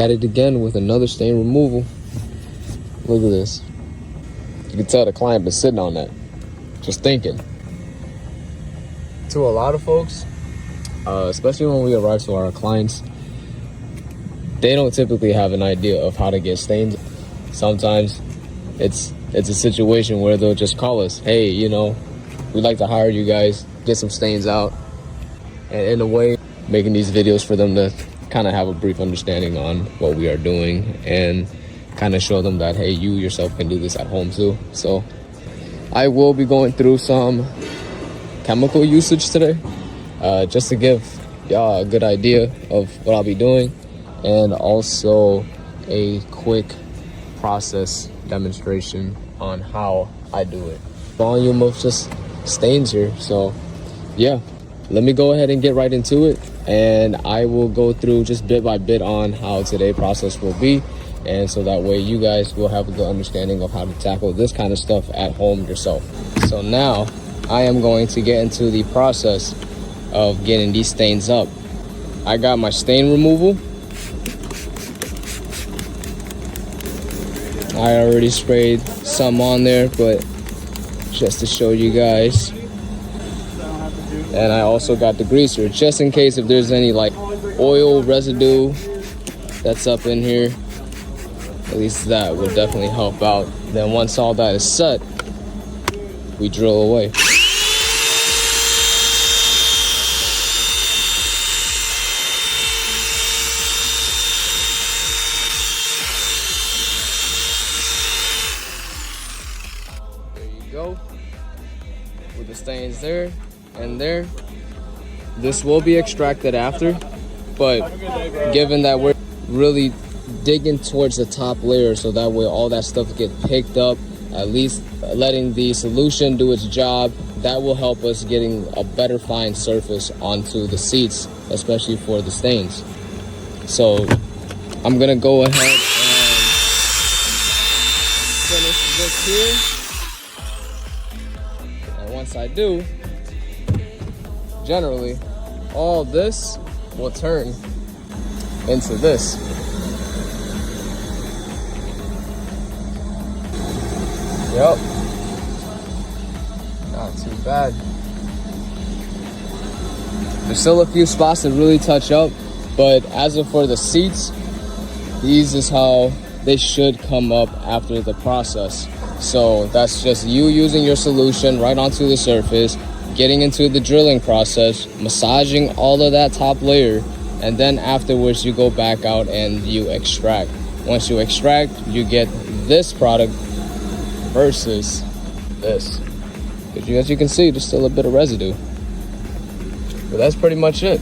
At it again with another stain removal. Look at this. You can tell the client been sitting on that, just thinking. To a lot of folks, especially when we arrive to our clients, they don't typically have an idea of how to get stains. Sometimes it's a situation where they'll just call us, hey, you know, we'd like to hire you guys, get some stains out. And in a way, making these videos for them to kind of have a brief understanding on what we are doing and kind of show them that, hey, you yourself can do this at home too. So I will be going through some chemical usage today, just to give y'all a good idea of what I'll be doing, and also a quick process demonstration on how I do it. Volume of just stains here. So yeah, let me go ahead and get right into it, and I will go through just bit by bit on how today's process will be, and so that way you guys will have a good understanding of how to tackle this kind of stuff at home yourself. So now I am going to get into the process of getting these stains up. I got my stain removal. I already sprayed some on there, but just to show you guys. And I also got the greaser, just in case if there's any like oil residue that's up in here. At least that will definitely help out. Then once all that is set, we drill away. Go with the stains there and there. This will be extracted after, but given that we're really digging towards the top layer, so that way all that stuff get picked up, at least letting the solution do its job, that will help us getting a better fine surface onto the seats, especially for the stains. So I'm gonna go ahead and finish this here. Once I do, generally, all this will turn into this. Yep. Not too bad. There's still a few spots to really touch up, but as of for the seats, these is how they should come up after the process. So that's just you using your solution right onto the surface, getting into the drilling process, massaging all of that top layer, and then afterwards you go back out and you extract. Once you extract, you get this product versus this. Because as you can see, there's still a bit of residue. But that's pretty much it.